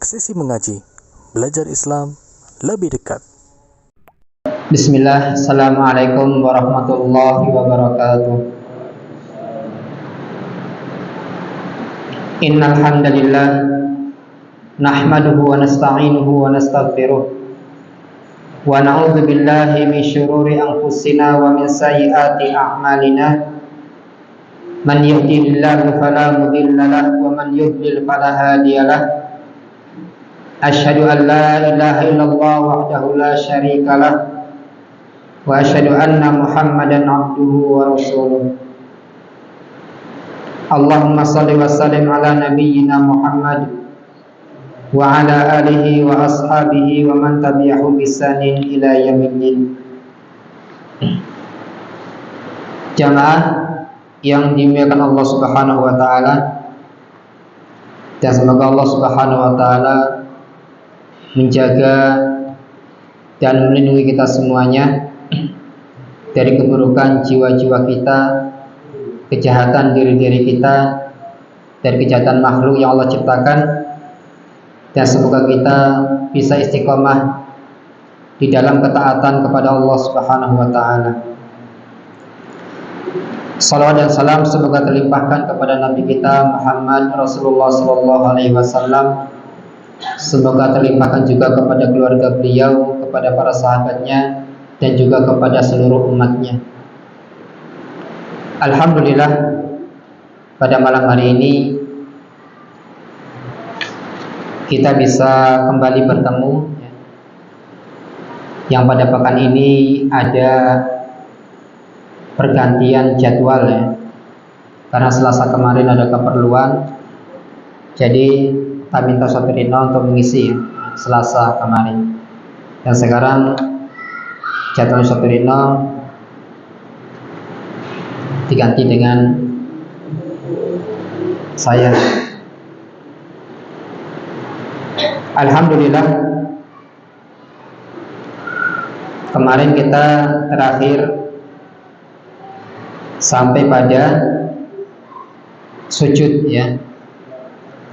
Sesi mengaji, belajar Islam lebih dekat. Bismillah, Assalamualaikum warahmatullahi wabarakatuh. Innal hamdalillah nahmaduhu wa nasta'inuhu wa nastaghfiruh wa na'udzu billahi min syururi anfusina wa min sayyiati a'malina. Man yahdihillahu fala mudilla lahu wa man yudlil fala hadiyalah. Asyhadu an la ilaha illallah wahdahu la syarika lah wa asyhadu anna Muhammadan abduhu wa rasuluh. Allahumma shalli wa sallim ala nabiyyina Muhammad wa ala alihi wa ashabihi wa man tabi'ahu bi ihsanin ila yaumiddin. Jamaah yang dimuliakan Allah Subhanahu wa taala, dan semoga Allah Subhanahu wa taala menjaga dan melindungi kita semuanya dari keburukan jiwa-jiwa kita, kejahatan diri-diri kita, dari kejahatan makhluk yang Allah ciptakan, dan semoga kita bisa istiqomah di dalam ketaatan kepada Allah Subhanahu wa taala. Salawat dan salam semoga terlimpahkan kepada Nabi kita Muhammad Rasulullah sallallahu alaihi wasallam. Semoga terlimpahkan juga kepada keluarga beliau, kepada para sahabatnya, dan juga kepada seluruh umatnya. Alhamdulillah, pada malam hari ini kita bisa kembali bertemu. Yang pada pekan ini ada pergantian jadwal ya, karena Selasa kemarin ada keperluan, jadi kita minta Sopir Rino untuk mengisi Selasa kemarin, dan sekarang jadwal Sopir Rino diganti dengan saya. Alhamdulillah, kemarin kita terakhir sampai pada sujud ya,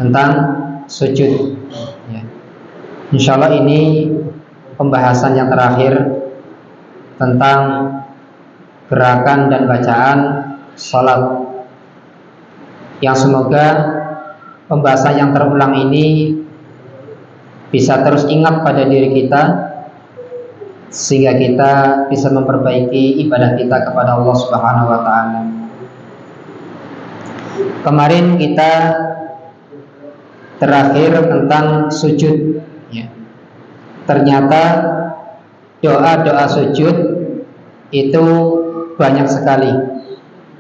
tentang sujud ya. Insyaallah ini pembahasan yang terakhir tentang gerakan dan bacaan salat, yang semoga pembahasan yang terulang ini bisa terus ingat pada diri kita, sehingga kita bisa memperbaiki ibadah kita kepada Allah Subhanahu wa taala. Kemarin kita terakhir tentang sujud ya. Ternyata doa-doa sujud itu banyak sekali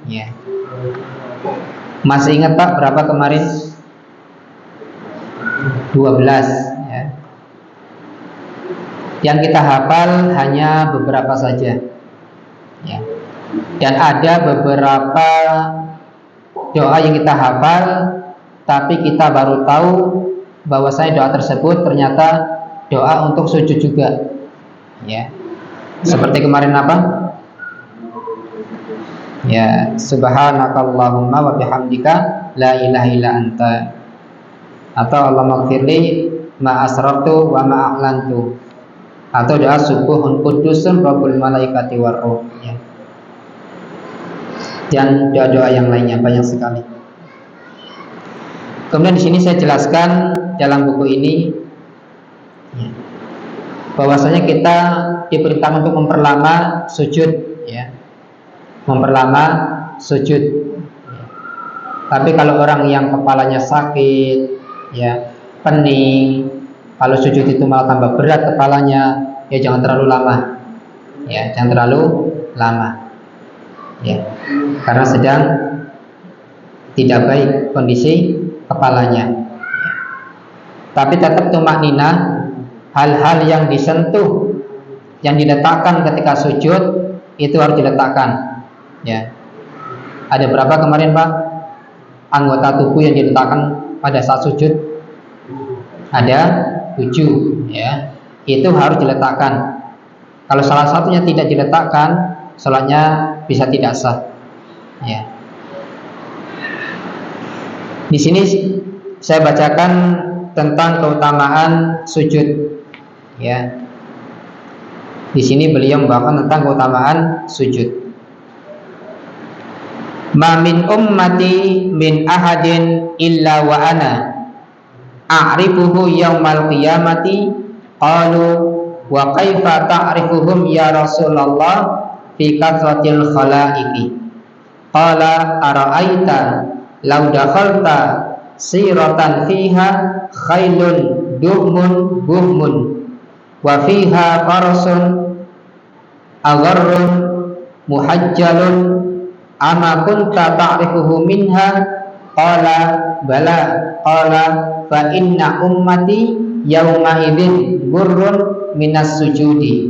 ya. Masih ingat Pak berapa kemarin? 12 ya. Yang kita hafal hanya beberapa saja ya. Dan ada beberapa doa yang kita hafal, tapi kita baru tahu bahwasanya doa tersebut ternyata doa untuk sujud juga ya. Seperti kemarin apa? Ya, subhanakallahumma wa bihamdika la ilaha illa anta, atau Allahumma ighfirli ma asrartu wa ma a'lantu, atau doa subuhun qudusun rabbul malaikati war ruh ya. Dan doa-doa yang lainnya banyak sekali. Kemudian di sini saya jelaskan dalam buku ini ya, bahwasanya kita diperintahkan untuk memperlama sujud ya, memperlama sujud ya. Tapi kalau orang yang kepalanya sakit ya, pening, kalau sujud itu malah tambah berat kepalanya, ya jangan terlalu lama ya, jangan terlalu lama ya, karena sedang tidak baik kondisi kepalanya. Tapi tetap tumakninah, hal-hal yang disentuh, yang diletakkan ketika sujud itu harus diletakkan ya. Ada berapa kemarin Pak anggota tubuh yang diletakkan pada saat sujud? Ada 7 ya. Itu harus diletakkan. Kalau salah satunya tidak diletakkan, salatnya bisa tidak sah ya. Di sini saya bacakan tentang keutamaan sujud. Ya. Di sini beliau membawakan tentang keutamaan sujud. Ma min ummati min ahadin illa wa ana a'rifuhu yaumal qiyamati. Qalu wa kaifa ta'rifuhum ya Rasulullah fi kathratil khalaiqi. Qala ara'aita law dakhalta siratan fiha khailun duhmun buhmun wa fiha farasun agharrun muhajjalun ama kunta ta'rifuhu minha. Qala bala. Qala fa inna ummati yawma idzin burrun minas sujudi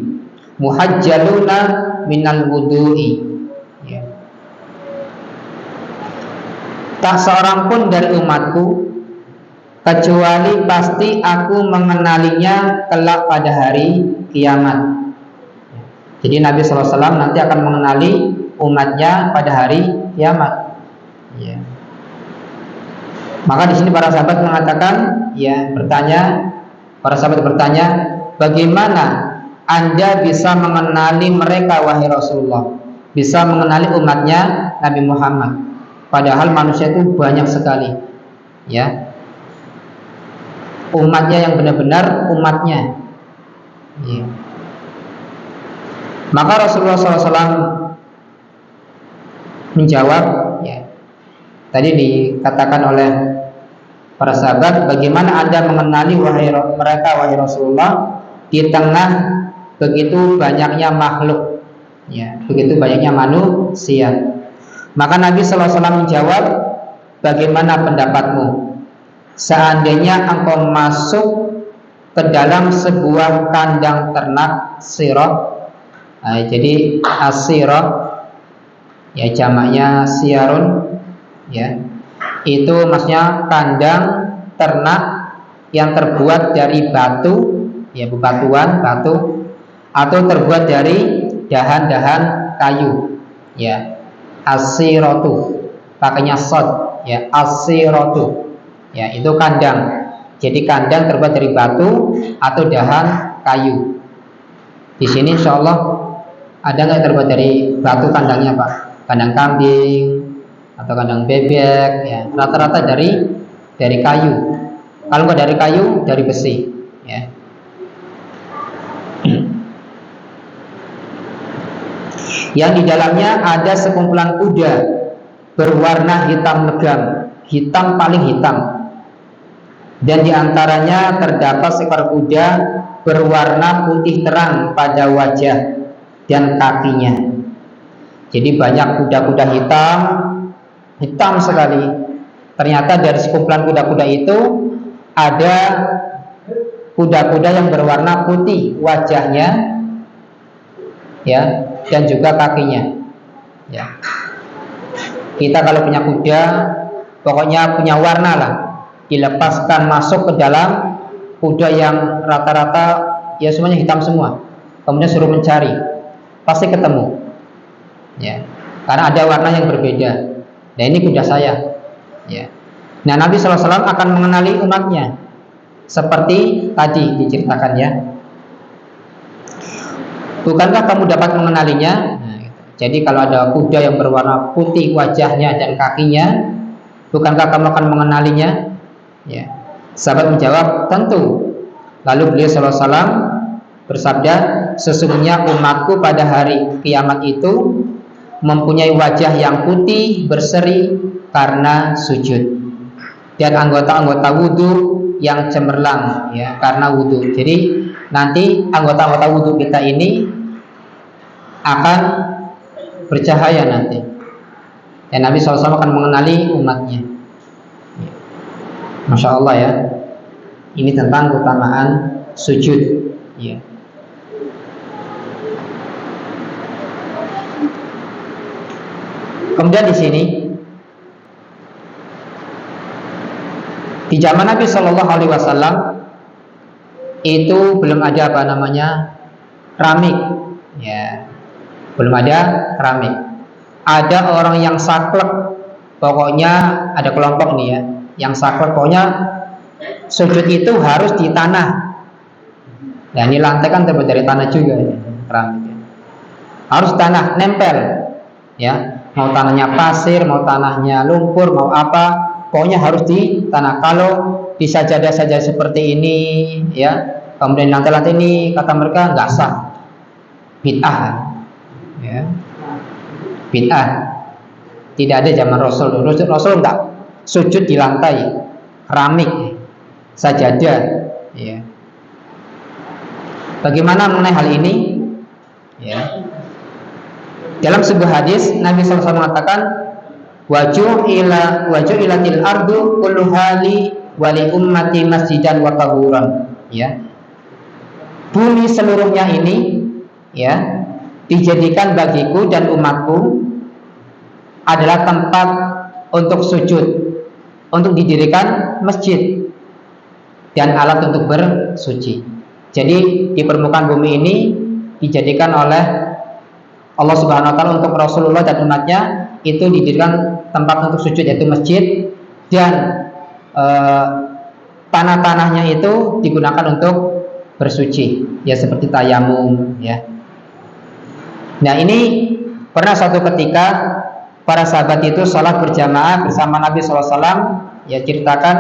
muhajjaluna minal wudu'i. Ya. Tak seorang pun dari umatku kecuali pasti aku mengenalinya kelak pada hari kiamat. Jadi Nabi SAW nanti akan mengenali umatnya pada hari kiamat. Ya. Maka di sini para sahabat mengatakan, ya, para sahabat bertanya, bagaimana Anda bisa mengenali mereka wahai Rasulullah, bisa mengenali umatnya Nabi Muhammad, padahal manusia itu banyak sekali, ya, umatnya yang benar-benar umatnya. Ya. Maka Rasulullah SAW menjawab, ya, tadi dikatakan oleh para sahabat, bagaimana Anda mengenali mereka wahai Rasulullah di tengah begitu banyaknya makhluk, ya, begitu banyaknya manusia. Maka Nabi SAW menjawab, bagaimana pendapatmu seandainya engkau masuk ke dalam sebuah kandang ternak sirah. Jadi asirah, ya, jamaknya siarun, ya, itu maksudnya kandang ternak yang terbuat dari batu, ya, bebatuan batu, atau terbuat dari dahan-dahan kayu, ya, asiratu, pakainya sod, ya, asiratu, ya, itu kandang. Jadi kandang terbuat dari batu atau dahan kayu. Di sini insya Allah ada nggak terbuat dari batu kandangnya, Pak? Kandang kambing atau kandang bebek, ya, rata-rata dari kayu. Kalau nggak dari kayu, dari besi, ya. Yang di dalamnya ada sekumpulan kuda berwarna hitam legam, hitam paling hitam, dan di antaranya terdapat seekor kuda berwarna putih terang pada wajah dan kakinya. Jadi banyak kuda-kuda hitam sekali. Ternyata dari sekumpulan kuda-kuda itu ada kuda-kuda yang berwarna putih wajahnya, ya, dan juga kakinya, ya. Kita kalau punya kuda, pokoknya punya warna lah, dilepaskan masuk ke dalam kuda yang rata-rata ya semuanya hitam semua, kemudian suruh mencari, pasti ketemu, ya, karena ada warna yang berbeda. Nah, ini kuda saya, ya. Nah, Nabi SAW akan mengenali umatnya seperti tadi diceritakan, ya. Bukankah kamu dapat mengenalinya? Nah, gitu. Jadi kalau ada kuda yang berwarna putih wajahnya dan kakinya, bukankah kamu akan mengenalinya? Ya. Sahabat menjawab, tentu. Lalu beliau SAW bersabda, sesungguhnya umatku pada hari kiamat itu mempunyai wajah yang putih berseri karena sujud, dan anggota-anggota wudhu yang cemerlang, ya, karena wudhu. Jadi nanti anggota-anggota wudhu kita ini akan bercahaya nanti, dan Nabi SAW akan mengenali umatnya. Masya Allah, ya. Ini tentang keutamaan sujud, ya. Kemudian di sini, di zaman Nabi Shallallahu Alaihi Wasallam itu belum ada keramik, ya, belum ada keramik. Ada orang yang saklek, pokoknya ada kelompok nih, ya, yang saklek, pokoknya sujud itu harus di tanah. Nah, ini lantai kan terbuat dari tanah juga ya, keramik. Harus tanah, nempel. Ya, mau tanahnya pasir, mau tanahnya lumpur, mau apa, pokoknya harus di tanah. Kalau di sajadah-sajadah seperti ini, ya, kemudian lantai-lantai ini kata mereka nggak sah, bid'ah, ya, bid'ah. Tidak ada zaman Rasul. Rasul nggak sujud di lantai keramik, sajadah. Ya. Bagaimana mengenai hal ini? Ya. Dalam sebuah hadis Nabi SAW mengatakan waju'ilatil ardu kulluha li wa li ummati masjidan wa tahuran. Ya. Bumi seluruhnya ini, ya, dijadikan bagiku dan umatku adalah tempat untuk sujud, untuk didirikan masjid dan alat untuk bersuci. Jadi di permukaan bumi ini dijadikan oleh Allah Subhanahu wa taala untuk Rasulullah dan umatnya itu didirikan tempat untuk sujud, yaitu masjid, dan tanah-tanahnya itu digunakan untuk bersuci, ya, seperti tayamum, ya. Nah, ini pernah suatu ketika para sahabat itu sholat berjamaah bersama Nabi SAW, ya, ceritakan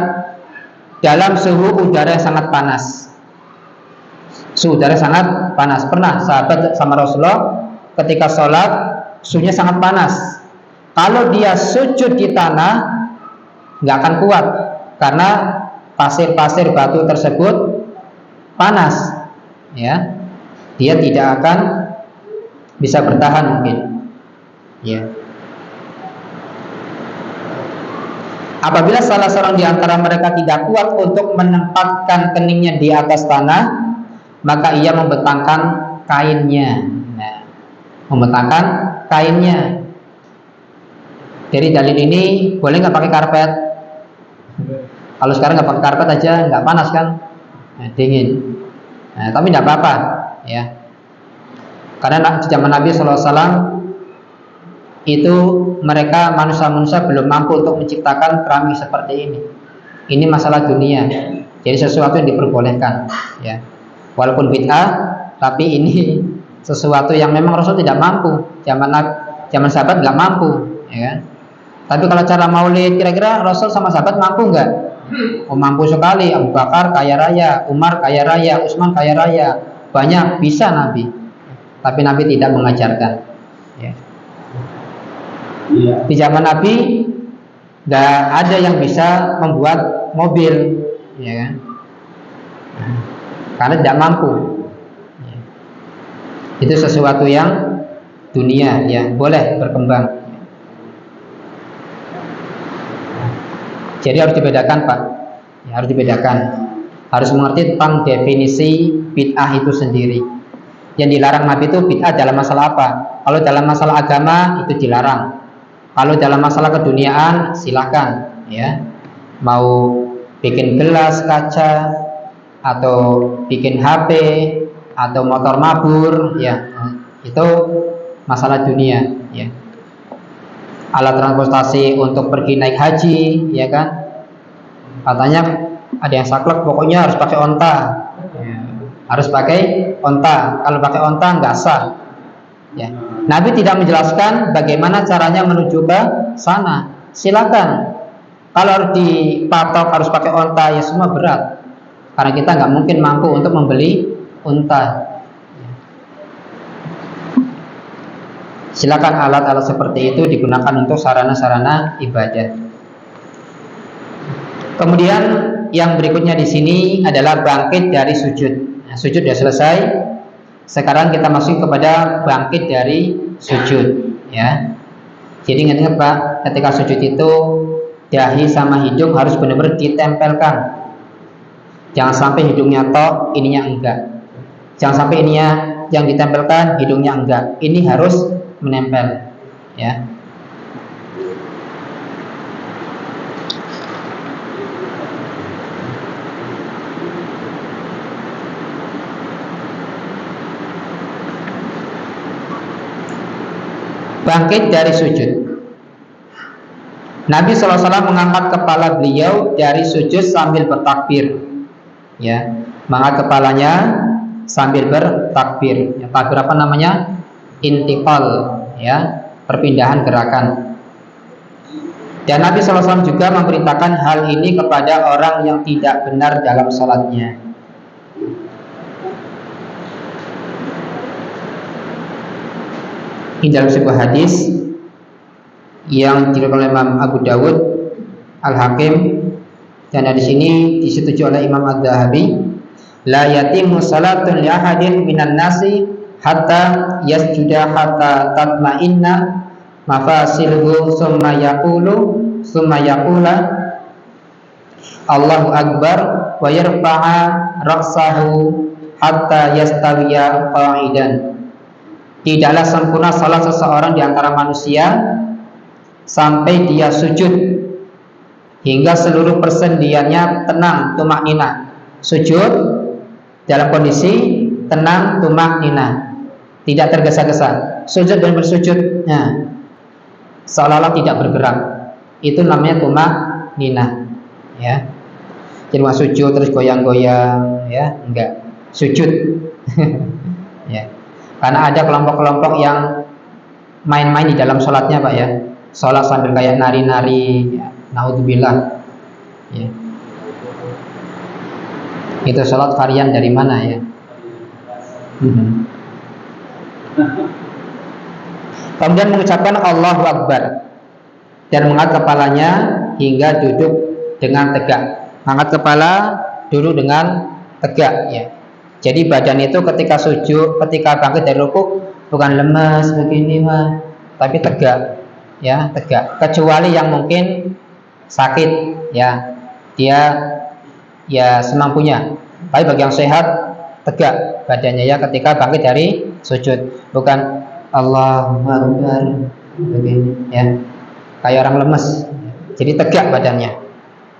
dalam suhu udara yang sangat panas. Suhu udara sangat panas. Pernah sahabat sama Rasulullah ketika sholat suhunya sangat panas. Kalau dia sujud di tanah nggak akan kuat karena pasir-pasir batu tersebut panas, ya. Dia tidak akan bisa bertahan mungkin, ya. Apabila salah seorang di antara mereka tidak kuat untuk menempatkan keningnya di atas tanah, maka ia membentangkan kainnya. Nah, membentangkan kainnya. Dari dalil ini boleh nggak pakai karpet? Kalau sekarang nggak pakai karpet aja nggak panas kan? Nah, dingin. Nah, tapi tidak apa-apa, ya. Karena di zaman Nabi SAW itu mereka manusia-manusia belum mampu untuk menciptakan keramik seperti ini. Ini masalah dunia. Jadi sesuatu yang diperbolehkan, ya. Walaupun bid'ah, tapi ini sesuatu yang memang Rasul tidak mampu. Zaman sahabat nggak mampu, ya kan? Tapi kalau cara maulid, kira-kira Rasul sama sahabat mampu nggak? Oh, mampu sekali. Abu Bakar kaya raya, Umar kaya raya, Utsman kaya raya, banyak bisa Nabi. Tapi Nabi tidak mengajarkan. Ya. Di zaman Nabi nggak ada yang bisa membuat mobil, ya kan? Karena tidak mampu. Itu sesuatu yang dunia, ya, boleh berkembang. Jadi harus dibedakan, Pak. Ya, harus dibedakan. Harus mengerti tentang definisi bid'ah itu sendiri. Yang dilarang Nabi itu bid'ah dalam masalah apa? Kalau dalam masalah agama itu dilarang. Kalau dalam masalah keduniaan silakan, ya. Mau bikin gelas kaca atau bikin HP atau motor mabur, ya, itu masalah dunia, ya. Alat transportasi untuk pergi naik haji, ya kan? Katanya ada yang saklek, pokoknya harus pakai onta, ya. Harus pakai onta. Kalau pakai onta nggak sah, ya. Nabi tidak menjelaskan bagaimana caranya menuju ke sana. Silakan. Kalau harus dipatok harus pakai onta, ya semua berat. Karena kita nggak mungkin mampu untuk membeli unta. Silakan alat-alat seperti itu digunakan untuk sarana-sarana ibadah. Kemudian yang berikutnya di sini adalah bangkit dari sujud. Nah, sujud sudah selesai. Sekarang kita masuk kepada bangkit dari sujud, ya. Jadi ingat-ingat, Pak, ketika sujud itu dahi sama hidung harus benar-benar ditempelkan. Jangan sampai hidungnya tok, ininya enggak. Jangan sampai ininya yang ditempelkan, hidungnya enggak. Ini harus menempel, ya. Bangkit dari sujud. Nabi SAW mengangkat kepala beliau dari sujud sambil bertakbir, ya, mengangkat kepalanya sambil bertakbir. Ya, takbir apa namanya? Intiqal, ya, perpindahan gerakan. Dan Nabi SAW juga memberitakan hal ini kepada orang yang tidak benar dalam salatnya. Ini dalam sebuah hadis yang diriwayatkan oleh Imam Abu Dawud, Al-Hakim, dan hadis ini disetujui oleh Imam Adz-Dzahabi. La yatimmu salatun li ahadin minan nasi hatta yasjuda hatta tatma'inna mafasilhu summa yaqula Allahu Akbar wa yarfa'a ra'sahu hatta yastawiya qa'idan. Tidaklah sempurna salat seseorang di antara manusia sampai dia sujud hingga seluruh persendiannya tenang, tumakninah. Sujud dalam kondisi tenang, tumakninah, tidak tergesa-gesa. Sujud dan bersujud, nah, seolah-olah tidak bergerak. Itu namanya tumakninah, ya. Jadi sujud terus goyang-goyang, ya, enggak. Sujud. Ya. Karena ada kelompok-kelompok yang main-main di dalam sholatnya, Pak, ya. Sholat sambil kayak nari-nari, ya. Naudzubillah, ya. Itu sholat varian dari mana, ya? Kemudian mengucapkan Allahu Akbar dan mengangkat kepalanya hingga duduk dengan tegak. Angkat kepala, duduk dengan tegak, ya. Jadi badan itu ketika sujud, ketika bangkit dari rukuk bukan lemas begini, mah, tapi tegak, ya, tegak. Kecuali yang mungkin sakit, ya, dia ya semampunya. Tapi bagi yang sehat, tegak badannya, ya, ketika bangkit dari sujud, bukan Allahu Akbar begini, ya, kayak orang lemes. Jadi tegak badannya,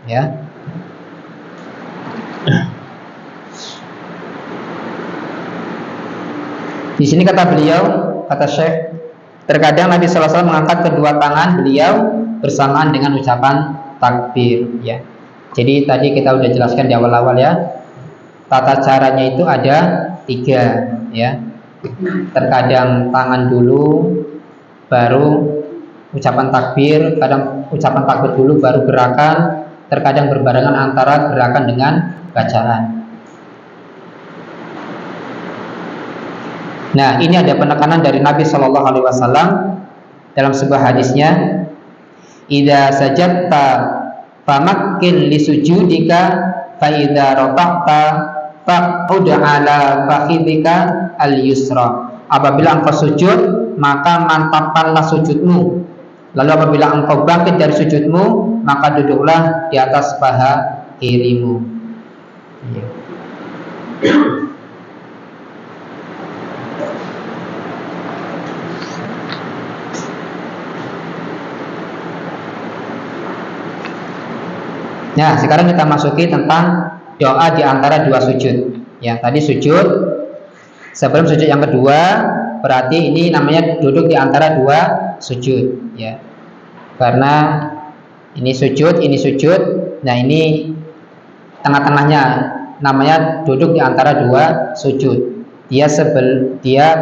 ya. Di sini kata beliau, kata Syekh, terkadang Nabi SAW mengangkat kedua tangan beliau bersamaan dengan ucapan takbir, ya. Jadi tadi kita udah jelaskan di awal-awal, ya. Tata caranya itu ada 3, ya. Terkadang tangan dulu, baru ucapan takbir. Kadang ucapan takbir dulu, baru gerakan. Terkadang berbarengan antara gerakan dengan bacaan. Nah, ini ada penekanan dari Nabi Shallallahu Alaihi Wasallam dalam sebuah hadisnya. Idza sajadta famakkin li sujudika fa idza rafa'ta faqud ala fakhidika al-yusra. Apabila engkau sujud, maka mantapkanlah sujudmu. Lalu apabila engkau bangkit dari sujudmu, maka duduklah di atas paha kirimu. Nah, sekarang kita masuki tentang doa di antara 2 sujud. Ya, tadi sujud sebelum sujud yang kedua, berarti ini namanya duduk di antara 2 sujud, ya. Karena ini sujud. Nah, ini tengah-tengahnya namanya duduk di antara 2 sujud. Dia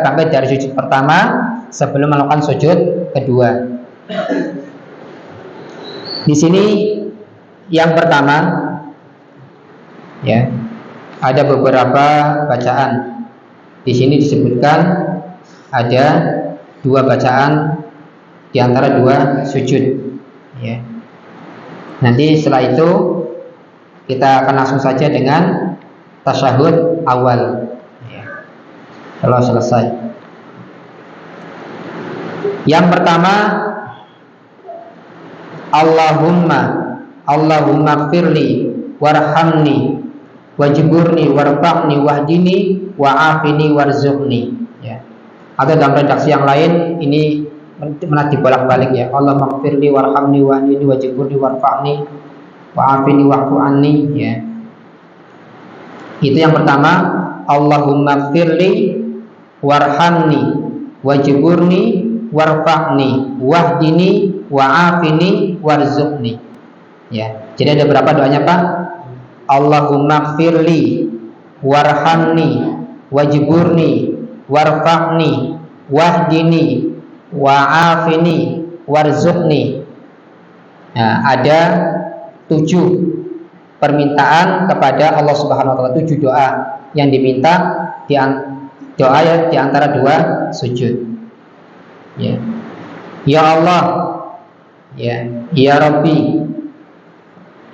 bangkit dari sujud pertama sebelum melakukan sujud kedua. Di sini yang pertama, ya, ada beberapa bacaan. Di sini disebutkan ada 2 bacaan di antara 2 sujud, ya. Nanti setelah itu kita akan langsung saja dengan tasyahud awal, ya, kalau selesai. Yang pertama, Allahumma firli warhamni wajburni warfa'ni wahdini wa'afini warzuqni, ya. Atau dalam redaksi yang lain ini dibolak-balik, ya. Allahumma firli warhamni wahdini wajburni warfa'ni wa'afini wa'fu anni, ya. Itu yang pertama, Allahumma firli warhamni wajburni warfa'ni wahdini wa'afini, warzuqni. Ya, jadi ada berapa doanya Pak? Allahumma gfirli, warhamni, wajburni, warfa'ni, wahdini, wa'afini, warzuqni. Nah, ada 7 permintaan kepada Allah Subhanahu wa taala, 7 doa yang diminta doa ya di antara 2 sujud. Ya. Ya Allah, ya Rabbi,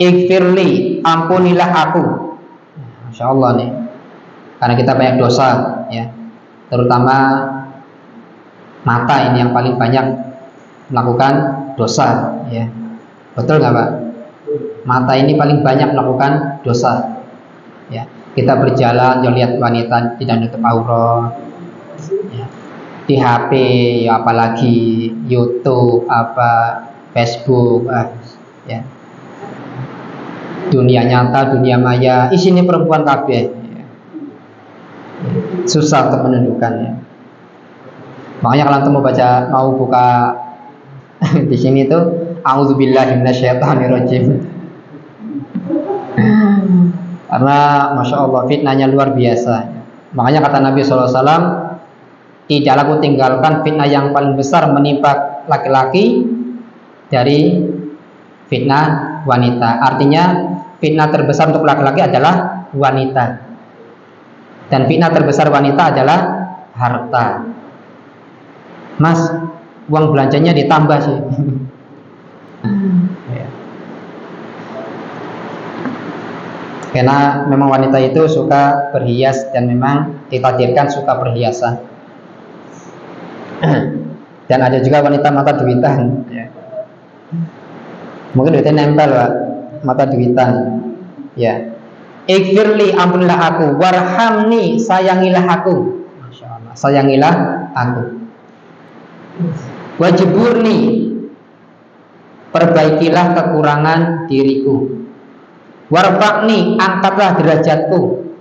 ighfirli, ampunilah aku. Masya Allah nih, karena kita banyak dosa, ya, terutama mata ini yang paling banyak melakukan dosa, ya, betul nggak Pak? Mata ini paling banyak melakukan dosa, ya. Kita berjalan, jangan lihat wanita tidak nutup aurat, ya. Di HP, ya, apalagi YouTube, Facebook, ya. Dunia nyata, dunia maya, isinya perempuan kabeh. Susah untuk menentukannya. Makanya kalau mau buka di sini tuh, a'udzubillahi minasyaitonirrajim. Karena masya Allah fitnahnya luar biasa. Makanya kata Nabi SAW, tidaklah aku tinggalkan fitnah yang paling besar menimpa laki-laki dari fitnah wanita. Artinya fitnah terbesar untuk laki-laki adalah wanita, dan fitnah terbesar wanita adalah harta. Mas, uang belanjanya ditambah sih. Karena memang wanita itu suka berhias, dan memang ditakdirkan suka perhiasan. Dan ada juga wanita mata duitan, ya. Mungkin duitnya nempel Pak, mata duitan, ya. Ighfirli, ampunilah aku, warhamni, sayangilah aku. Masya Allah, sayangilah aku. Wajburni, perbaikilah kekurangan diriku. Warfa'ni, angkatlah derajatku.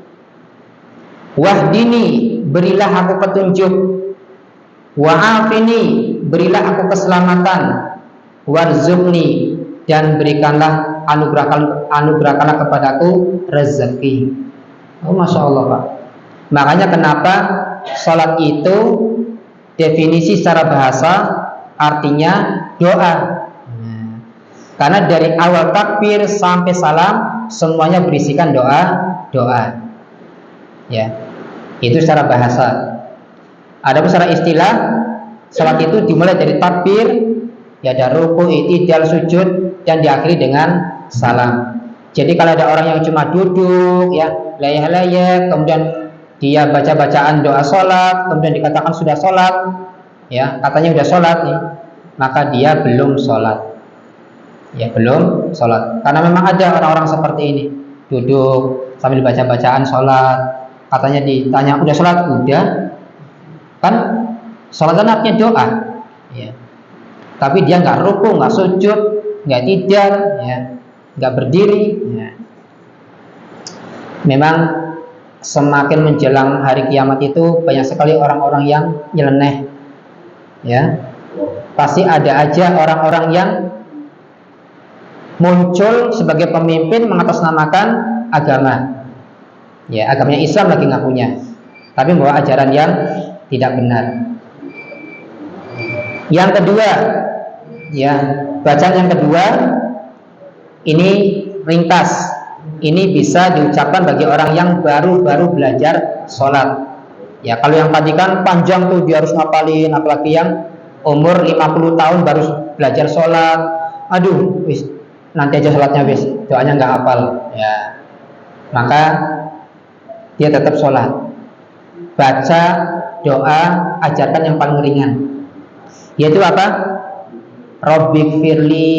Wahdini, berilah aku petunjuk. Wa'afini, berilah aku keselamatan. Warzuqni, dan berikanlah, anugerahkanlah kepadaku rezeki. Oh, masya Allah Pak. Makanya kenapa sholat itu definisi secara bahasa artinya doa. Karena dari awal takbir sampai salam semuanya berisikan doa. Ya, itu secara bahasa. Adapun secara istilah, salat itu dimulai dari takbir, ya, ada ruku, i'tidal, sujud, dan diakhiri dengan salam. Jadi kalau ada orang yang cuma duduk, ya, layah-layah, kemudian dia baca-bacaan doa sholat, kemudian dikatakan sudah sholat, ya, katanya sudah sholat nih, maka dia belum sholat. Ya, belum sholat. Karena memang ada orang-orang seperti ini, duduk sambil baca-bacaan sholat, katanya ditanya udah sholat, udah. Kan sholat kan artinya doa, ya. Tapi dia nggak ruku, nggak sujud, nggak tidar, ya, nggak berdiri, ya. Memang semakin menjelang hari kiamat itu banyak sekali orang-orang yang nyeleneh, ya. Pasti ada aja orang-orang yang muncul sebagai pemimpin mengatasnamakan agama, ya, agamanya Islam lagi ngakunya, tapi membawa ajaran yang tidak benar. Yang kedua, ya, bacaan yang kedua ini ringkas. Ini bisa diucapkan bagi orang yang baru-baru belajar sholat. Ya, kalau yang tadi kan panjang tuh, dia harus ngapalin, apalagi yang umur 50 tahun baru belajar sholat. Aduh, wis, nanti aja sholatnya wis, doanya nggak hafal, ya. Maka dia tetap sholat. Baca doa, ajarkan yang paling ringan, yaitu apa? Rabbighfirli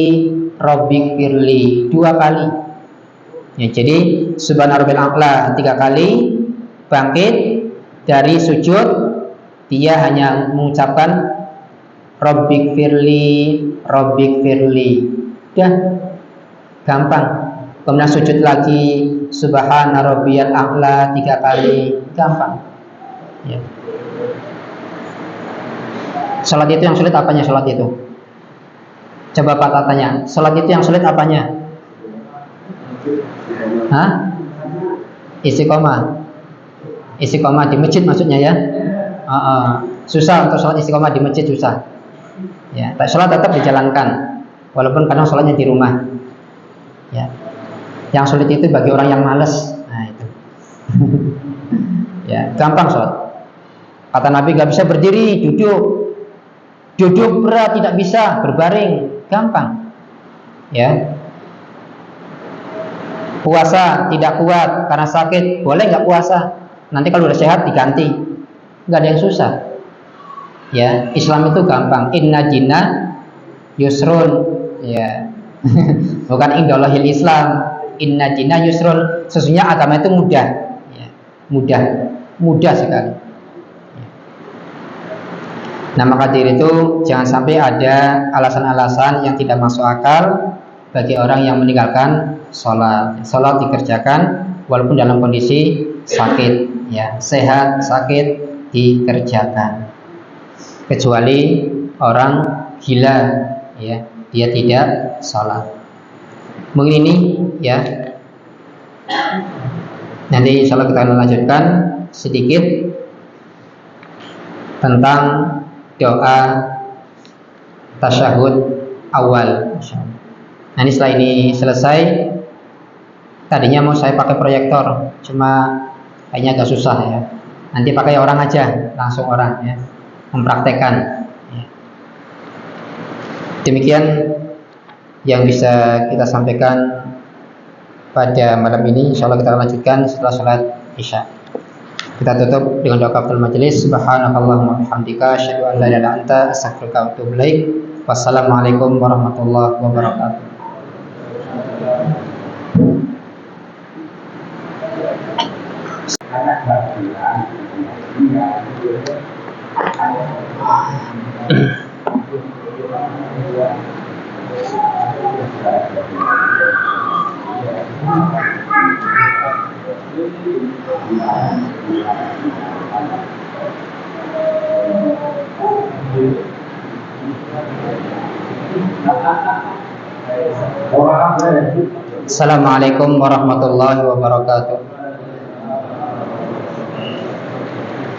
2 kali. Ya, jadi subhana rabbil a'la 3 kali, bangkit dari sujud dia hanya mengucapkan Rabbighfirli. Udah, gampang. Kemudian sujud lagi, subhana rabbiyal a'la 3 kali, gampang, ya. Salat itu yang sulit apanya salat itu? Coba Pak tanya, sholat itu yang sulit apanya? Hah? Istiqomah. Istiqomah di masjid maksudnya ya? Susah untuk sholat istiqomah di masjid, susah. Ya, sholat tetap dijalankan, walaupun kadang sholatnya di rumah. Ya, yang sulit itu bagi orang yang malas. Nah itu. Ya, gampang sholat. Kata Nabi gak bisa berdiri, duduk berat, tidak bisa berbaring, gampang. Ya. Puasa tidak kuat karena sakit, boleh nggak puasa? Nanti kalau udah sehat diganti, nggak ada yang susah. Ya, Islam itu gampang. Inna dina yusrun, ya. Bukan indallahil Islam. Inna dina yusrun. Sesungguhnya agama itu mudah, ya. Mudah sekali. Nah, maka dari itu jangan sampai ada alasan-alasan yang tidak masuk akal bagi orang yang meninggalkan sholat. Sholat dikerjakan walaupun dalam kondisi sakit, ya. Sehat, sakit dikerjakan. Kecuali orang gila, ya, dia tidak sholat. Mungkin ini, ya. Nanti insya Allah kita akan lanjutkan sedikit tentang doa tasyahud awal. Nah, ini setelah ini selesai, tadinya mau saya pakai proyektor, cuma kayaknya agak susah ya. Nanti pakai orang aja, langsung orang ya, mempraktekkan. Demikian yang bisa kita sampaikan pada malam ini. Insya Allah kita akan lanjutkan setelah sholat isya. Kita tutup dengan doa kafaratul majelis. Subhanakallahumma bihamdika asyhadu an la ilaha illa anta astaghfiruka wa atubu ilaik. Wassalamualaikum warahmatullahi wabarakatuh. Assalamualaikum warahmatullahi wabarakatuh.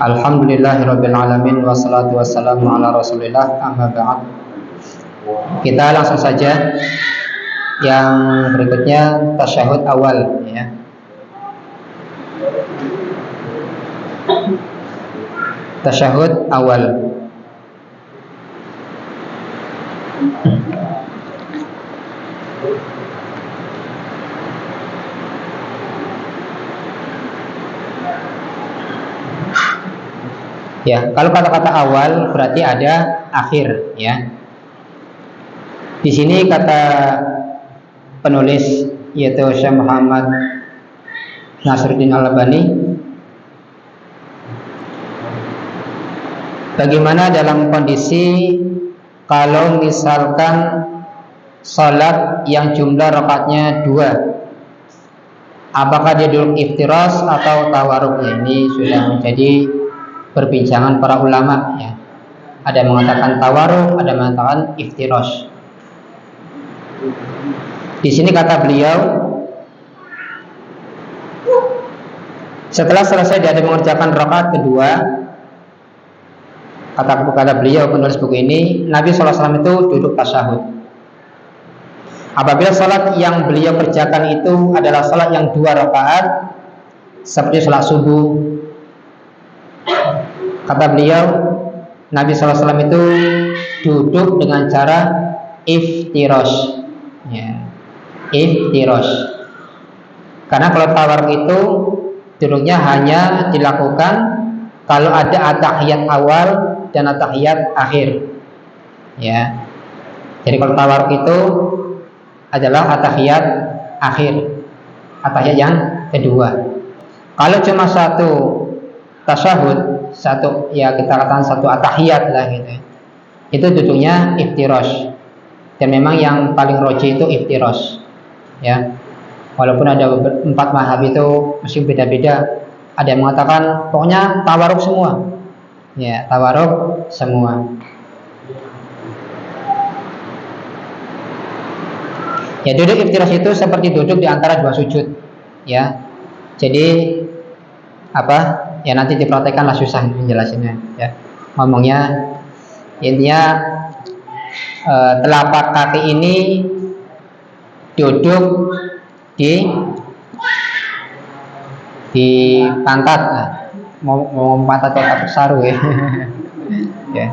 Alhamdulillahirabbil alamin wassalatu wassalamu ala Rasulillah amma ba'd. Kita langsung saja yang berikutnya tasyahud awal ya. Tasyahud awal. Ya, kalau kata-kata awal berarti ada akhir ya. Di sini kata penulis yaitu Syekh Muhammad Nasruddin Al-Albani, bagaimana dalam kondisi kalau misalkan sholat yang jumlah rakaatnya 2, apakah dia duduk iftiras atau tawarruk? Ya, ini sudah menjadi perbincangan para ulama ya. Ada yang mengatakan tawarruk, ada yang mengatakan iftiras. Di sini kata beliau, setelah selesai dia mengerjakan rakaat kedua, kata beliau penulis buku ini, Nabi SAW itu duduk tasyahud. Apabila sholat yang beliau kerjakan itu adalah sholat yang 2 rakaat, seperti sholat subuh, kata beliau, Nabi SAW itu duduk dengan cara iftirosh ya, iftirosh. Karena kalau tawarruk itu duduknya hanya dilakukan kalau ada at-tahiyat awal dan at-tahiyat akhir ya. Jadi kalau tawarruk itu adalah at-tahiyat akhir, at-tahiyat yang kedua. Kalau cuma satu tasyahud, satu ya kita katakan satu at-tahiyat lah gitu, itu duduknya iftirosh. Dan memang yang paling roji itu iftirosh ya. Walaupun ada 4 mazhab itu masih beda-beda. Ada yang mengatakan pokoknya tawarruk semua ya, tawarruk semua. Ya, duduk iftirash itu seperti duduk di antara dua sujud. Ya, jadi apa? Ya nanti dipraktekkanlah, susah menjelasinnya. Ya, ngomongnya intinya telapak kaki ini duduk di pantat. Nah, mau pantat atau saru ya. Ya,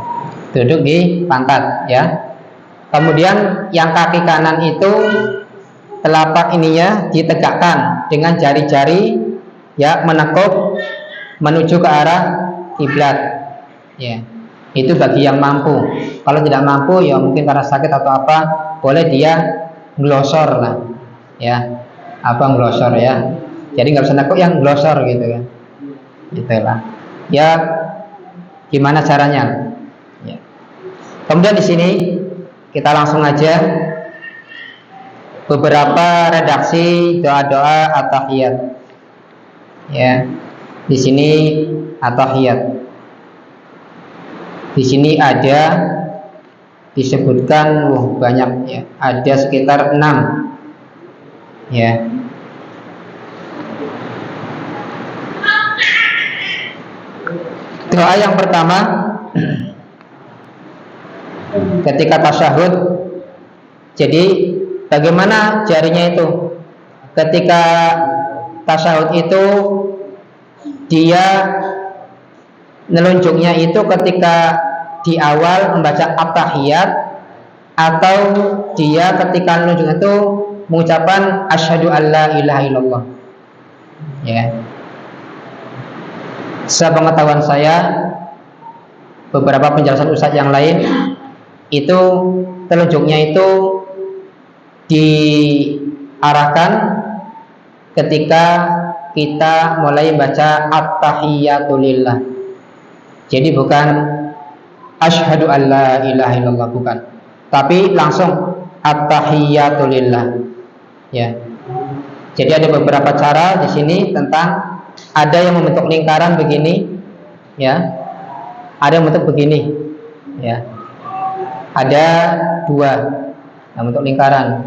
duduk di pantat ya. Kemudian yang kaki kanan itu telapak ininya ditegakkan dengan jari-jari ya, menekuk menuju ke arah kiblat. Ya. Itu bagi yang mampu. Kalau tidak mampu ya mungkin karena sakit atau apa, boleh dia glosor lah. Ya. Apa glosor ya? Jadi nggak bisa nekuk, yang glosor gitu kan. Itulah. Ya, gimana caranya? Ya. Kemudian di sini kita langsung aja beberapa redaksi doa-doa at-tahiyat. Ya. Di sini at-tahiyat. Di sini ada disebutkan banyak ya. Ada sekitar 6. Ya. Doa yang pertama ketika tasyahud. Jadi bagaimana jarinya itu? Ketika tasyahud itu dia nelunjuknya itu ketika di awal membaca at-tahiyat, atau dia ketika nelunjuknya itu mengucapkan asyhadu alla ilaha illallah. Ya. Sepengetahuan saya, beberapa penjelasan ustadz yang lain itu telunjuknya itu diarahkan ketika kita mulai baca at-tahiyatulillah. Jadi bukan asyhadu alla ilaha illallah, bukan, tapi langsung at-tahiyatulillah. Ya. Jadi ada beberapa cara di sini tentang, ada yang membentuk lingkaran begini, ya. Ada yang membentuk begini, ya. Ada 2 yang bentuk lingkaran.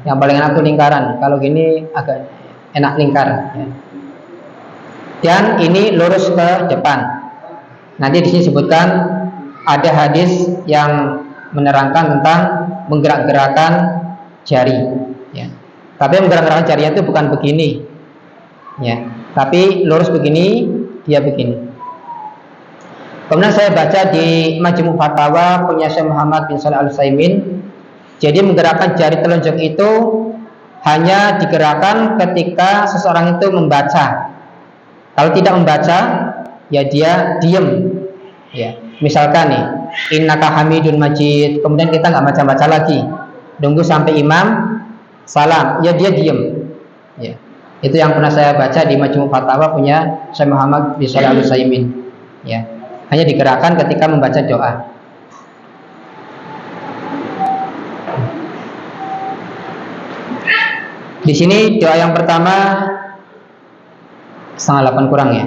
Yang paling enak itu lingkaran. Kalau gini agak enak lingkar. Ya. Dan ini lurus ke depan. Nanti di sini sebutkan ada hadis yang menerangkan tentang menggerak-gerakkan jari. Ya. Tapi menggerak-gerakkan jarinya itu bukan begini, ya. Tapi lurus begini, dia begini. Kemudian saya baca di Majmu' Fatawa punya Syekh Muhammad bin Shalih Al-Utsaimin. Jadi menggerakkan jari telunjuk itu hanya digerakkan ketika seseorang itu membaca. Kalau tidak membaca, ya dia diem. Ya, misalkan nih, innaka hamidun majid. Kemudian kita nggak baca-baca lagi, nunggu sampai imam salam. Ya dia diem. Ya. Itu yang pernah saya baca di Majmu' Fatawa punya Syekh Muhammad bin Shalih Al-Utsaimin. Ya. Hanya digerakkan ketika membaca doa. Di sini doa yang pertama 7:30 kurang ya.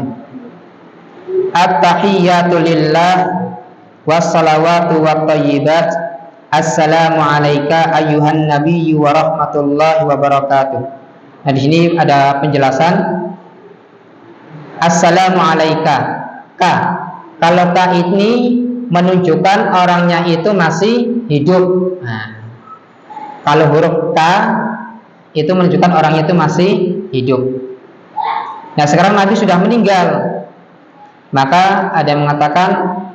At-tahiyyatu lillah wassalawatu wathayyibat. Assalamu alayka ayyuhan nabiyyu wa rahmatullahi wa barakatuh. Nah, di sini ada penjelasan. Assalamu alayka. Ka. Kalau ka ini menunjukkan orangnya itu masih hidup. Nah, kalau huruf ka itu menunjukkan orangnya itu masih hidup. Nah, sekarang Nabi sudah meninggal. Maka ada yang mengatakan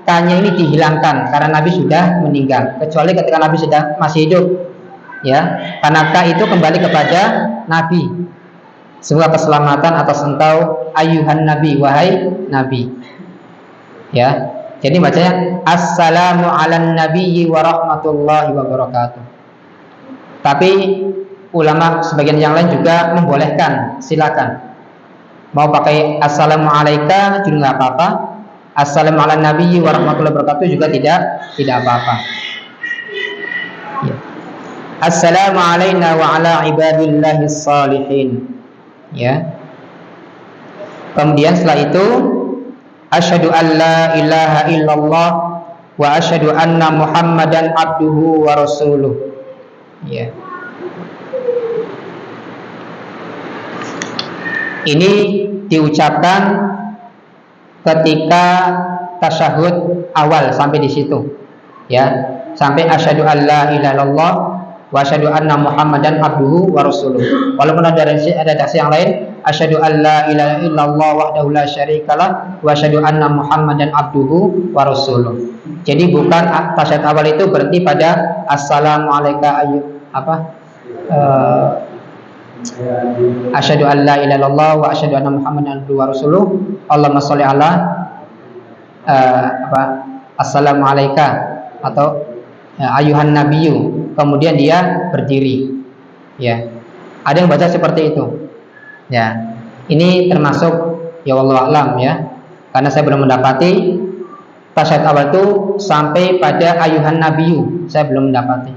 ka-nya ini dihilangkan karena Nabi sudah meninggal. Kecuali ketika Nabi sudah masih hidup. Ya, karena ka itu kembali kepada Nabi. Semoga keselamatan atas engkau ayyuhan nabi, wahai Nabi. Ya, jadi bacanya assalamu alan nabiyyi wa rahmatullahi wa barakatuh. Tapi ulama sebagian yang lain juga membolehkan, silakan. Mau pakai assalamu alayka juga nggak apa-apa. Assalamu alan nabiyyi wa rahmatullahi wa barakatuh juga tidak apa-apa. Ya. Assalamu alayna wa ala ibadillahis salihin. Ya. Kemudian setelah itu asyhadu an la ilaha illallah wa asyhadu anna muhammadan abduhu wa rasuluh. Ya. Ini diucapkan ketika tasyahud awal sampai di situ, ya, sampai asyhadu alla ilaha illallah wa asyhadu anna muhammadan abduhu wa rasuluh. Walaupun ada redaksi yang lain, asyhadu alla ilaha illallah wahdahu la syarikalah wa asyhadu anna muhammadan abduhu wa rasuluh. Jadi bukan tasyahud awal itu berhenti pada assalamu alayka asyhadu an la ilaha illallah wa asyhadu anna muhammadan abduhu wa rasuluh. Allahumma sholli ala assalamu alayka atau ayuhan nabiyyu, kemudian dia berdiri, ya. Ada yang baca seperti itu, ya. Ini termasuk, ya wallahu a'lam, ya, karena saya belum mendapati tasyahud awal itu sampai pada ayuhan nabiyyu, saya belum mendapati.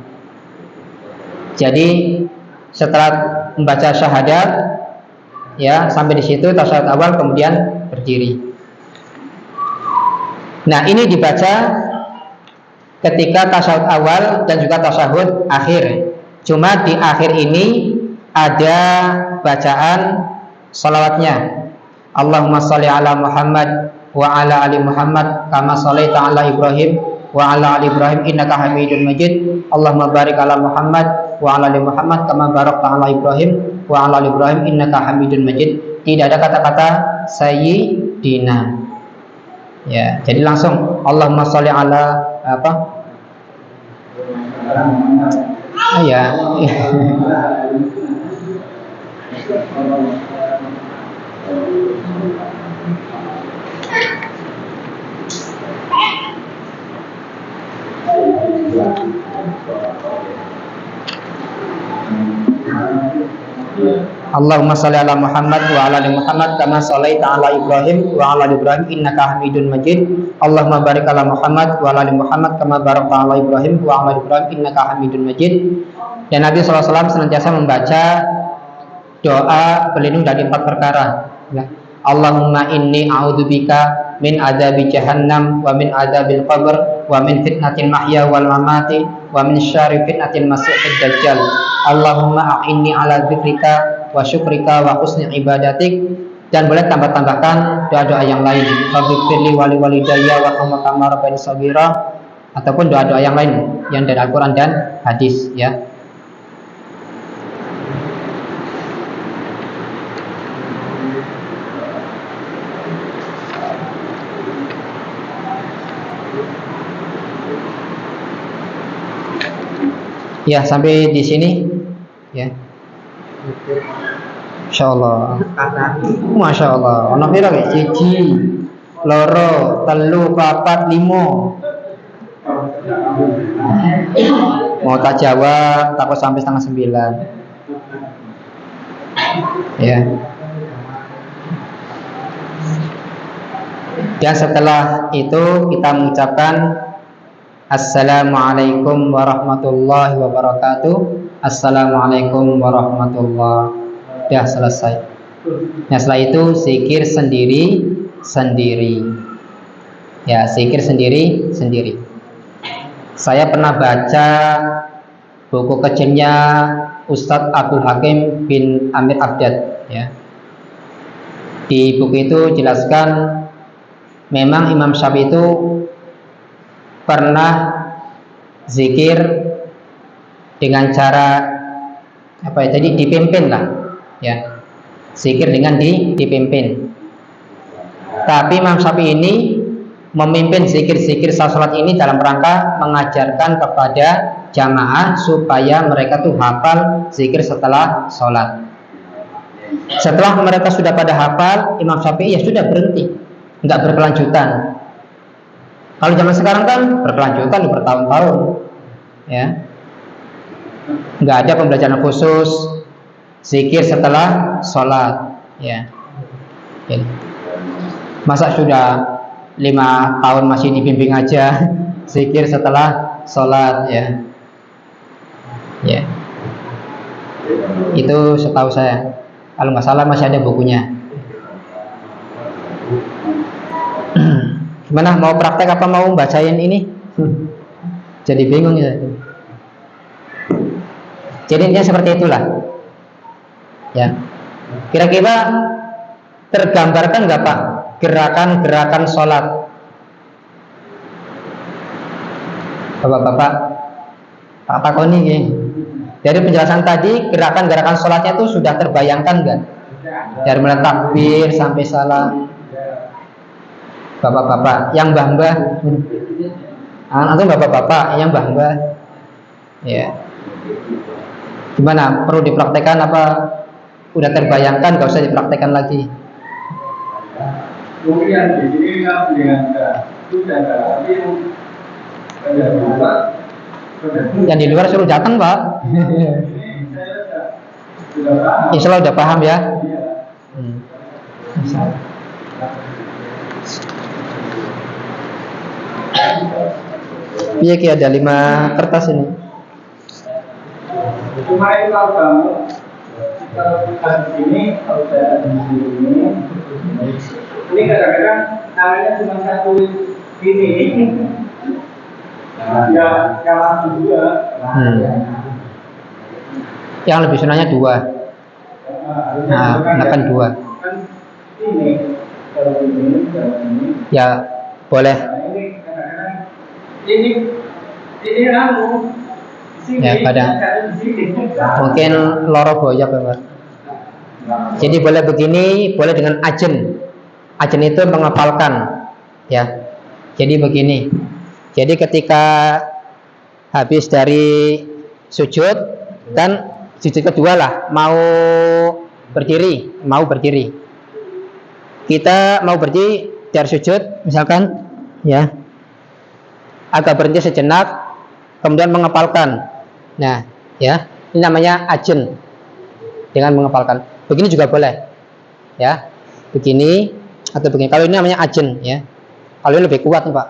Jadi setelah membaca syahadat, ya, sampai di situ tasyahud awal, kemudian berdiri. Nah, ini dibaca ketika tasyahud awal dan juga tasyahud akhir. Cuma di akhir ini ada bacaan salawatnya. Allahumma sholli ala Muhammad wa ala ali Muhammad kama sholaita ala Ibrahim wa ala ali Ibrahim innaka Hamidum Majid. Allahumma barik ala Muhammad wa ala ali Muhammad kama barakta ala Ibrahim wa ala ali Ibrahim innaka Hamidum Majid. Tidak ada kata-kata sayyidina. Ya, jadi langsung Allahumma sholli ala ya. Allahumma sholli ala Muhammad wa ala ali Muhammad kama sholaita ala Ibrahim wa ala ali Ibrahim innaka Hamidun Majid. Allahumma barik ala Muhammad wa ala ali Muhammad kama barakta ala Ibrahim wa ala ali Ibrahim innaka Hamidun Majid. Dan Nabi SAW senantiasa membaca doa berlindung dari 4 perkara, ya. Allahumma inni a'udzubika min adzabi jahannam wa min adzabil qabr wa min fitnatil mahya wal mamati wa min syarri fitnatil masiihid dajjal. Allahumma a'inni ala dzikrika wa syukrika wa husni ibadatik. Dan boleh tambahkan doa-doa yang lain, Rabbighfirli wa li walidayya warhamhuma kama rabbayani shaghira, ataupun doa-doa yang lain yang dari Al-Qur'an dan hadis, ya. Ya, sampai di sini, ya. Insyaallah. Masyaallah. Ono pira ge? 1, 2, 3, 4, 5. Mau tak jawab, takut sampai 8:30. Ya. Dan setelah itu kita mengucapkan Assalamualaikum warahmatullahi wabarakatuh. Assalamualaikum warahmatullahi. Sudah selesai. Nah, setelah itu zikir sendiri. Ya, zikir sendiri. Saya pernah baca buku kecilnya Ustadz Abdul Hakim bin Amir Abdad, ya. Di buku itu jelaskan memang Imam Syafi'i itu pernah zikir dengan cara jadi dipimpin lah, ya, zikir dengan dipimpin. Tapi Imam Syafi'i ini memimpin zikir-zikir salat ini dalam rangka mengajarkan kepada jamaah supaya mereka tuh hafal zikir setelah sholat. Setelah mereka sudah pada hafal, Imam Syafi'i ya sudah berhenti, nggak berkelanjutan. Kalau zaman sekarang kan berkelanjutan bertahun-tahun, ya. Nggak ada pembelajaran khusus zikir setelah sholat, ya. Masa sudah 5 tahun masih dibimbing aja zikir setelah sholat, ya. Ya. Itu setahu saya. Kalau nggak salah masih ada bukunya. Gimana, mau praktek apa mau bacain ini? Jadi bingung ya. Jadi intinya seperti itulah, ya. Kira-kira tergambarkan nggak Pak gerakan-gerakan sholat? Bapak-bapak, Pak Pakoni ini. Dari penjelasan tadi, gerakan-gerakan sholatnya itu sudah terbayangkan nggak? Dari mulai takbir sampai salam. Bapak-bapak, yang mbah-mbah, atau bapak-bapak, yang mbah-mbah, ya. Gimana? Perlu dipraktekkan apa? Udah terbayangkan, nggak usah dipraktekkan lagi. Kemudian di sini dengan sudah tapi Yang di luar suruh datang Pak. Insya Allah udah paham ya. Iya Ki, ada 5 kertas ini. Cuma itu kalau kamu ini kalau saya di sini ini kadang-kadang namanya cuma satu ini ya yang langsung juga. Yang lebih sunahnya 2. Nah, gunakan 2. Kan ini kalau ini Ya boleh. ini kadang-kadang ini anu Ya kadang mungkin loro boyok ya Pak. Jadi boleh begini, boleh dengan ajen. Ajen itu mengepalkan, ya. Jadi begini. Jadi ketika habis dari sujud dan sujud kedua lah, mau berdiri. Kita mau berdiri dari sujud, misalkan, ya, agak berhenti sejenak, kemudian mengepalkan. Nah, ya, ini namanya ajen dengan mengepalkan. Begini juga boleh, ya, begini atau begini. Kalau ini namanya ajen, ya. Kalau ini lebih kuat nih Pak,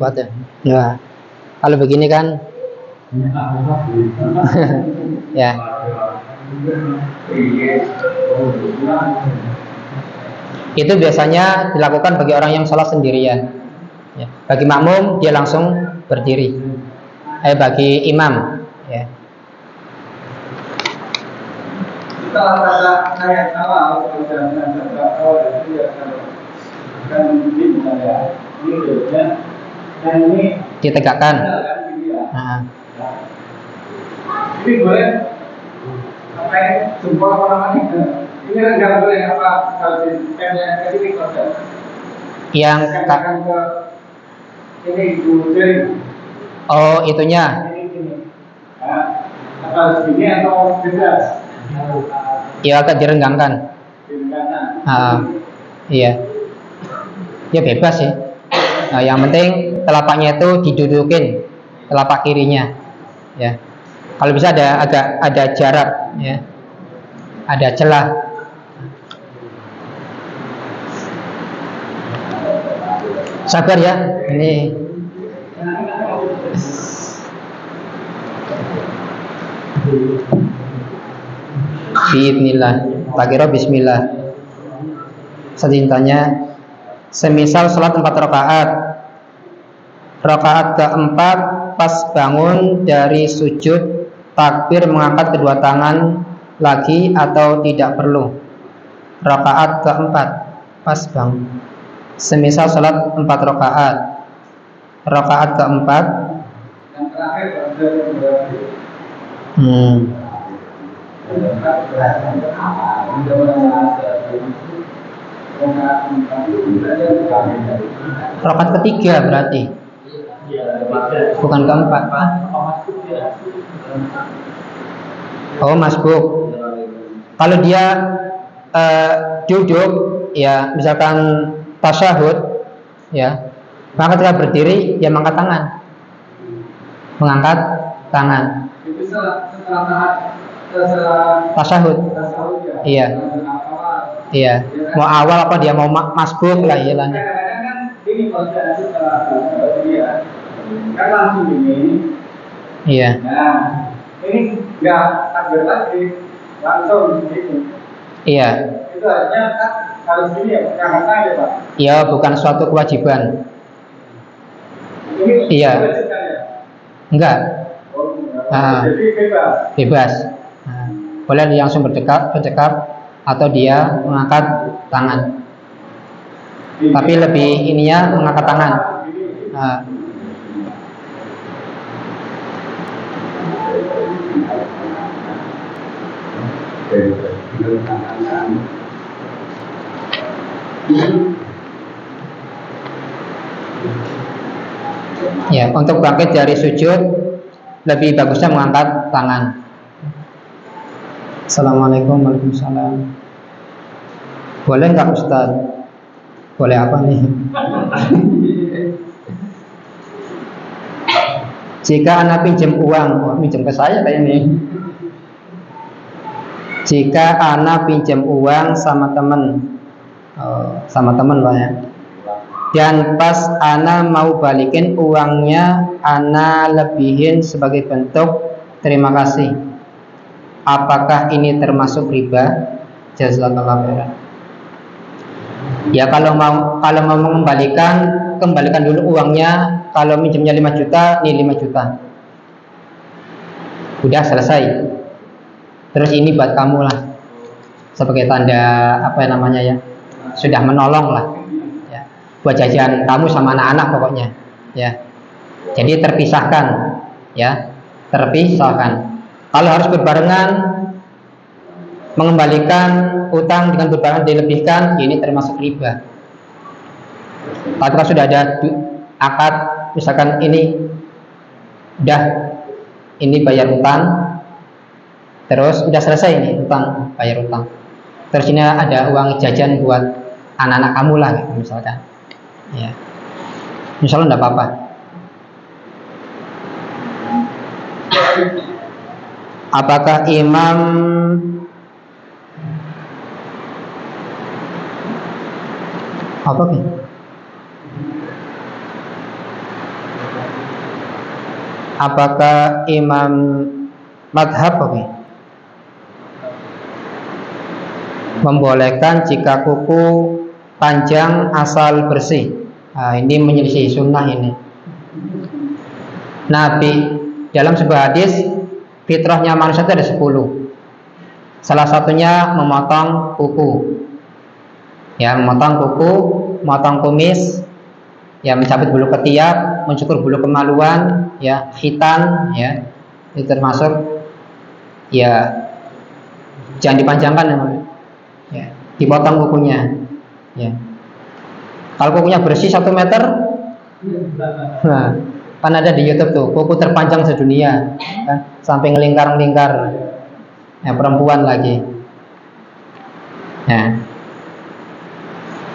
kuat ya. Nah, kalau begini kan, ya. Itu biasanya dilakukan bagi orang yang sholat sendirian. Ya. Bagi makmum dia langsung berdiri. Bagi imam, ya. kita kata ayat awal kalau dan itu ya kan ini saya ini ya dan ini Ditegakkan. Ini boleh apa ya jempol apa namanya ini nggak boleh apa kalau di ini kode Yang katakan ke ini jari oh itunya. ini apa segini atau bebas Ya agak direnggangkan. Iya. Ya bebas sih. Nah, yang penting telapaknya itu didudukin telapak kirinya. Ya. Kalau bisa ada jarak, ya. Ada celah. Sabar ya. Ini Bismillah. Takira bismillah. Selanjutnya, semisal sholat 4 rakaat. Rakaat keempat pas bangun dari sujud, takbir mengangkat kedua tangan lagi atau tidak perlu. Rakaat keempat pas bangun. Semisal sholat 4 rakaat. Rakaat keempat. yang terakhir Rakaat ketiga berarti. Bukan keempat. Oh masbuk. Kalau dia duduk, ya misalkan tasyahud, ya maka ketika berdiri dia mengangkat tangan. itu setelah Tasyahud. Iya. Iya. Mau awal apa dia mau masbuk lah ya. Kadang-kadang kan ini kalau saya setelah dia kan langsung ini. Iya. Nah, ini nggak takbir lagi, langsung gitu. Iya. Itu artinya kan harus ini ya, angkat aja Pak. Iya, bukan suatu kewajiban. Ini Iya. kewajiban ya? Enggak. Oh, Ah. jadi bebas. Bebas. Nah, boleh langsung berdekap atau dia mengangkat tangan. Tapi lebih ininya mengangkat tangan. Nah, ya, untuk bangkit dari sujud lebih bagusnya mengangkat tangan. Assalamualaikum warahmatullahi wabarakatuh. Boleh nggak Ustaz? Boleh apa nih? Jika anak pinjam uang, pinjam ke saya kayaknya. Jika anak pinjam uang sama temen Pak ya. Dan pas ana mau balikin uangnya, ana lebihin sebagai bentuk terima kasih. Apakah ini termasuk riba? Jazakallahu khairan. Ya, kalau mau kembalikan dulu uangnya. Kalau minjemnya 5 juta, nih 5 juta. Udah selesai. Terus ini buat kamu lah, sebagai tanda apa namanya ya, sudah menolong lah. Buat jajan kamu sama anak-anak pokoknya ya. Jadi terpisahkan ya, terpisahkan. Kalau harus berbarengan, mengembalikan utang dengan berbarengan dilebihkan, ini termasuk riba. Tapi kalau sudah ada akad, misalkan ini bayar utang, terus udah selesai nih utang, bayar utang, terus ini ada uang jajan buat anak-anak kamu lah gitu, misalkan. Ya, misalnya enggak apa-apa. Apakah imam apa nih? Apakah imam madhab membolehkan jika kuku panjang asal bersih? Nah, ini menyelisih sunnah ini. Nabi dalam sebuah hadis, fitrahnya manusia itu ada 10. Salah satunya memotong kuku. Ya, memotong kuku, memotong kumis, ya, mencabut bulu ketiak, mencukur bulu kemaluan, ya, khitan, ya. Itu termasuk, ya, jangan dipanjangkan ya, dipotong kukunya. Ya. Kalau kukunya bersih 1 meter, nah, kan ada di YouTube tuh, kuku terpanjang sedunia, kan, sampai ngelingkar-lingkar, ya, perempuan lagi.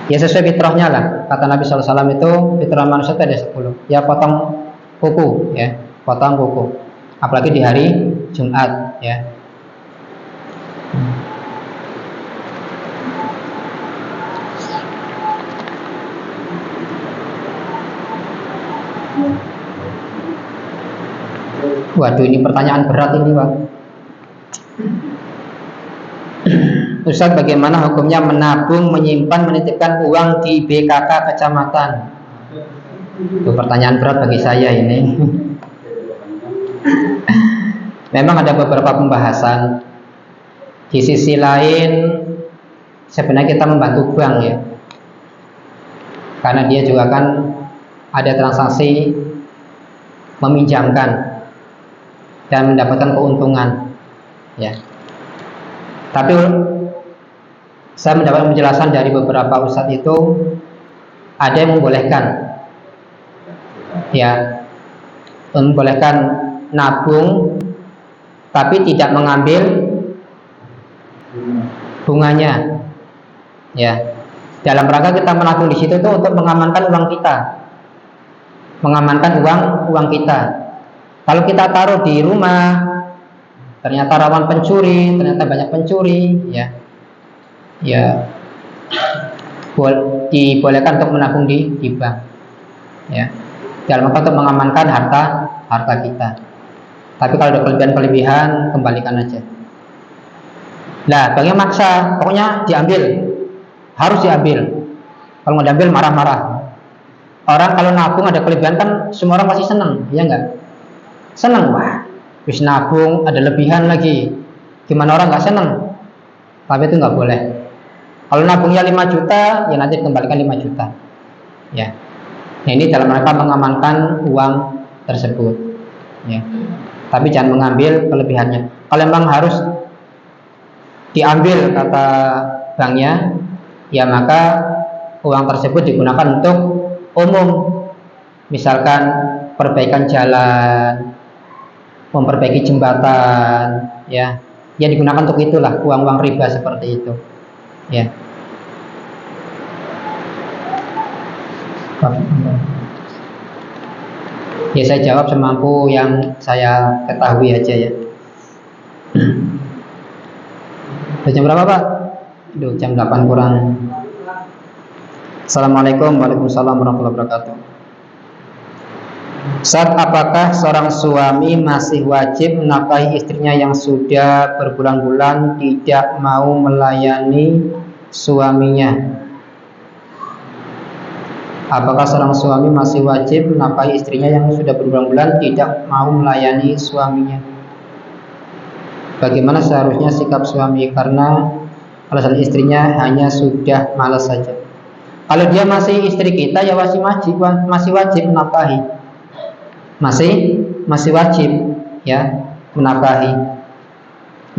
Ya, sesuai fitrahnya lah. Kata Nabi SAW itu fitrah manusia itu ada 10. Ya, potong kuku, ya, potong kuku. Apalagi di hari Jumat, ya. Waduh, ini pertanyaan berat ini, Pak. Ustaz, bagaimana hukumnya menabung, menyimpan, menitipkan uang di BKK kecamatan? Itu pertanyaan berat bagi saya ini. Memang ada beberapa pembahasan. Di sisi lain, sebenarnya kita membantu bank ya, karena dia juga kan ada transaksi meminjamkan dan mendapatkan keuntungan, ya. Tapi saya mendapat penjelasan dari beberapa ustadz itu ada yang membolehkan, ya, membolehkan nabung, tapi tidak mengambil bunganya, ya. Dalam rangka kita menabung di situ tuh untuk mengamankan uang kita, mengamankan uang kita. Kalau kita taruh di rumah, ternyata rawan pencuri, ternyata banyak pencuri, ya, dibolehkan untuk menabung di bank, ya, dalam rangka untuk mengamankan harta kita. Tapi kalau ada kelebihan, kembalikan aja. Nah, banknya maksa, pokoknya diambil, harus diambil. Kalau nggak diambil marah-marah. Orang kalau nabung ada kelebihan kan semua orang pasti senang, ya enggak? Senang, wah, habis nabung ada lebihan lagi. Gimana orang nggak senang? tapi itu nggak boleh. Kalau nabungnya 5 juta, ya nanti dikembalikan 5 juta. Ya. Nah, ini dalam rangka mengamankan uang tersebut. Ya. Tapi jangan mengambil kelebihannya. Kalau memang harus diambil kata banknya, ya maka uang tersebut digunakan untuk umum. Misalkan perbaikan jalan, memperbaiki jembatan, ya digunakan untuk itulah, uang-uang riba seperti itu, ya. Ya saya jawab semampu yang saya ketahui aja ya. Jam berapa Pak? Jam 8 kurang. Assalamualaikum warahmatullahi wabarakatuh. Ustaz, apakah seorang suami masih wajib menafkahi istrinya yang sudah berbulan-bulan tidak mau melayani suaminya? Apakah seorang suami masih wajib menafkahi istrinya yang sudah berbulan-bulan tidak mau melayani suaminya? Bagaimana seharusnya sikap suami karena alasan istrinya hanya sudah malas saja? Kalau dia masih istri kita, ya masih wajib menafkahi. Masih wajib ya menafkahi.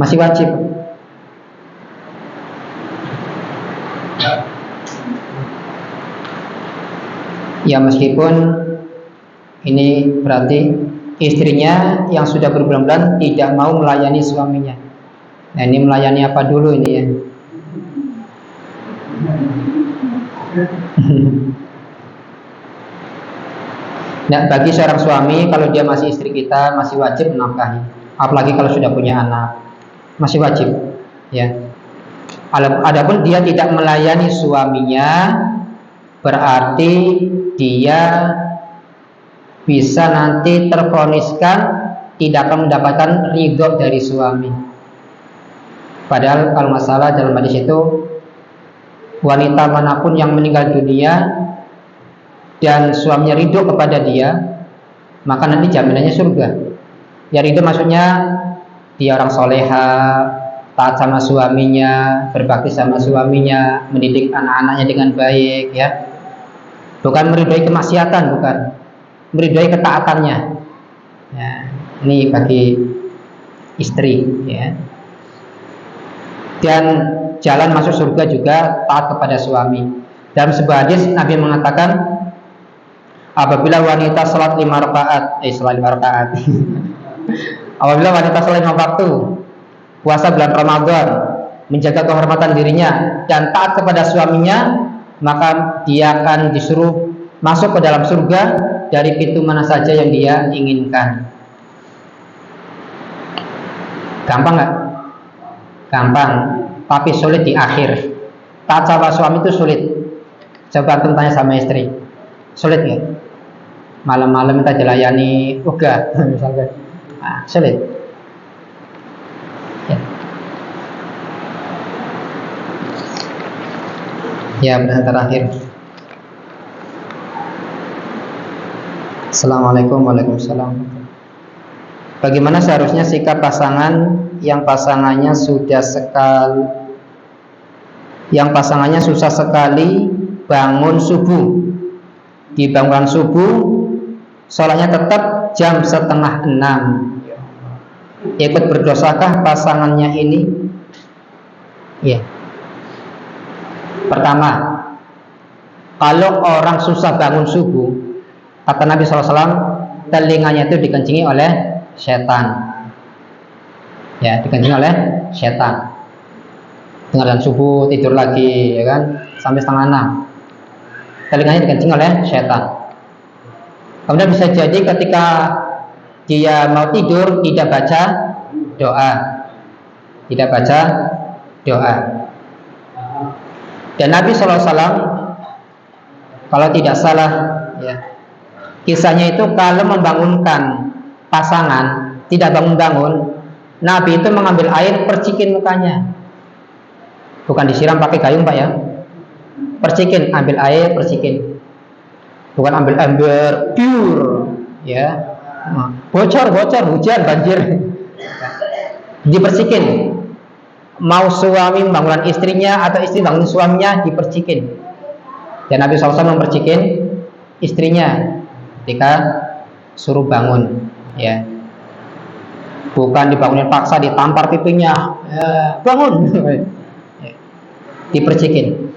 Masih wajib. Ya meskipun ini berarti istrinya yang sudah berbulan-bulan tidak mau melayani suaminya. Nah, ini melayani apa dulu ini ya? Nah, bagi seorang suami kalau dia masih istri kita masih wajib menafkahi. Apalagi kalau sudah punya anak, masih wajib ya. Adapun dia tidak melayani suaminya, berarti dia bisa nanti tervoniskan tidak akan mendapatkan ridho dari suami. Padahal kalau masalah dalam hadis itu, wanita manapun yang meninggal dunia dan suaminya ridho kepada dia, maka nanti jaminannya surga. Ya ridho maksudnya dia orang soleha, taat sama suaminya, berbakti sama suaminya, mendidik anak-anaknya dengan baik ya. Bukan meridhoi kemaksiatan, bukan. Meridhoi ketaatannya. Ya, ini bagi istri ya. Dan jalan masuk surga juga taat kepada suami. Dalam sebuah hadis Nabi mengatakan, apabila wanita salat 5 rakaat, apabila wanita salat 5 waktu, puasa bulan Ramadan, menjaga kehormatan dirinya dan taat kepada suaminya, maka dia akan disuruh masuk ke dalam surga dari pintu mana saja yang dia inginkan. Gampang nggak? Gampang, tapi sulit di akhir. Taat sama suami itu sulit. Coba antum tanya sama istri, sulit nggak? Malam-malam minta dilayani, enggak, misalnya, sulit. Ya, pertanyaan terakhir. Assalamualaikum warahmatullahi wabarakatuh. Bagaimana seharusnya sikap pasangan yang pasangannya susah sekali bangun subuh? Di bangunan subuh, sholatnya tetap jam 5:30. Ikut berdosakah pasangannya ini? Ya. Pertama, kalau orang susah bangun subuh, kata Nabi SAW, telinganya itu dikencingi oleh setan. Ya, dikencingi oleh setan. Dengarkan subuh, tidur lagi, ya kan, sampai 5:30. Telinganya dikencingi oleh setan. Kemudian bisa jadi ketika dia mau tidur tidak baca doa. Dan Nabi SAW kalau tidak salah ya, kisahnya itu kalau membangunkan pasangan tidak bangun-bangun, Nabi itu mengambil air percikin mukanya. Bukan disiram pakai gayung Pak ya. Percikin, ambil air percikin. Bukan ambil ember pure ya. Bocor hujan banjir. Dipercikin. mau suami membangunkan istrinya atau istri bangun suaminya, dipercikin. Dan Nabi SAW mempercikin istrinya ketika suruh bangun, ya. Bukan dibangunin paksa, ditampar pipinya, bangun. Dipercikin.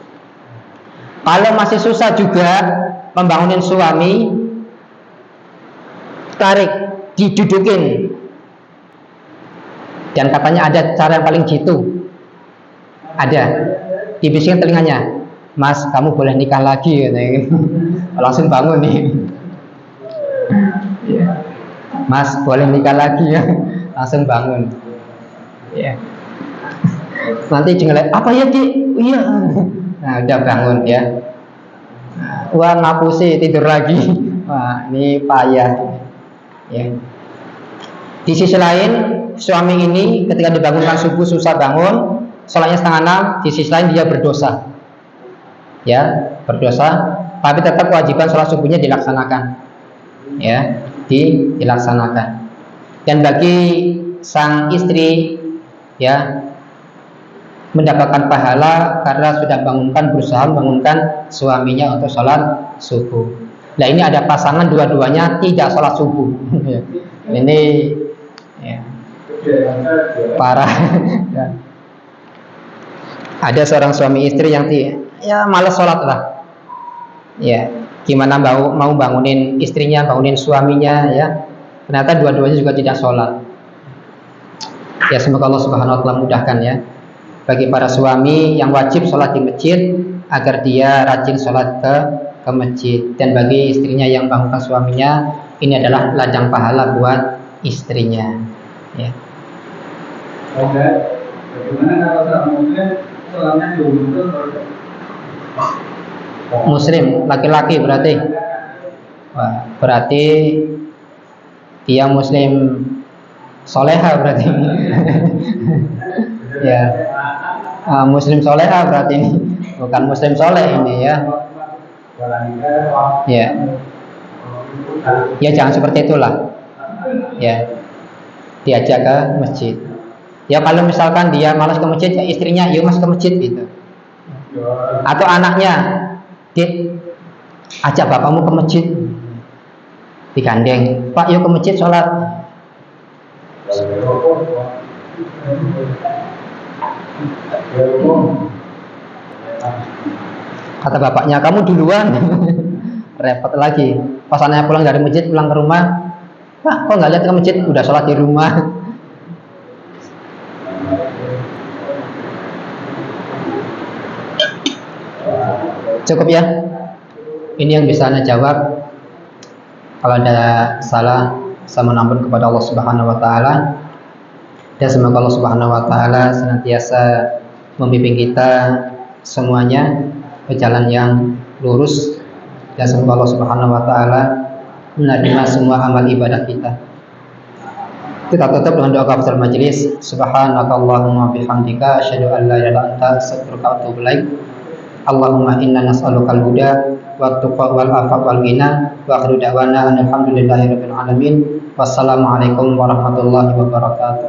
Kalau masih susah juga membangunin suami, tarik, didudukin. Dan katanya ada cara yang paling jitu. Ada. Dibisikin telinganya, Mas, kamu boleh nikah lagi, katanya. Langsung bangun nih. Mas, boleh nikah lagi ya. Langsung bangun. Ya. Nanti jengelek, apa ya, Dik? Iya. Nah, udah bangun ya. Wah, ngapusi, tidur lagi. Wah, ini payah. Ya. Di sisi lain, suami ini ketika dibangunkan subuh susah bangun, sholatnya 5:30, di sisi lain dia berdosa. Ya, berdosa, tapi tetap kewajiban sholat subuhnya dilaksanakan. Ya, dilaksanakan. Dan bagi sang istri, ya, mendapatkan pahala karena sudah berusaha membangunkan suaminya untuk sholat subuh. Nah, ini ada pasangan dua-duanya tidak sholat subuh. Ini ya, parah. Ada seorang suami istri yang malas sholat lah. Ya, gimana mau bangunin istrinya, bangunin suaminya, ya. Ternyata dua-duanya juga tidak sholat. Ya, semoga Allah Subhanahu wa taala mudahkan ya. Bagi para suami yang wajib sholat di masjid, agar dia rajin sholat ke masjid. Dan bagi istrinya yang bangunkan suaminya, ini adalah ladang pahala buat istrinya. Ya. Bagaimana kalau seorang muslim sholatnya diuntungkan? Muslim, laki-laki berarti. Wah, berarti dia muslim soleha berarti. Ya, muslim soleha berarti ini, bukan muslim soleh ini ya. Ya, ya jangan seperti itulah. Ya, diajak ke masjid. Ya kalau misalkan dia malas ke masjid, ya istrinya, yuk mas ke masjid gitu. Atau anaknya, Dit, ajak bapakmu ke masjid. Digandeng, Pak yuk ke masjid sholat. Kata bapaknya, kamu duluan. Repot lagi. Pas anaknya pulang dari masjid, pulang ke rumah, Pak kok nggak lihat ke masjid, udah sholat di rumah. Cukup ya. Ini yang bisa Anda jawab. Kalau ada salah, saya mohon ampun kepada Allah Subhanahu wa taala. Dan semoga Allah Subhanahu wa taala senantiasa membimbing kita semuanya ke jalan yang lurus, dan semoga Allah Subhanahu wa taala menerima semua amal ibadah kita. Kita tutup dengan doa kafaratul majelis. Subhanakallahumma bihamdika asyhadu an la ilaha illa anta astaghfiruka wa atubu ilaik. Allahumma inna nas'alukal huda wa tuqa wal afa wal ghina wa akhiru da'wana alhamdulillahi rabbil alamin. Wassalamualaikum warahmatullahi wabarakatuh.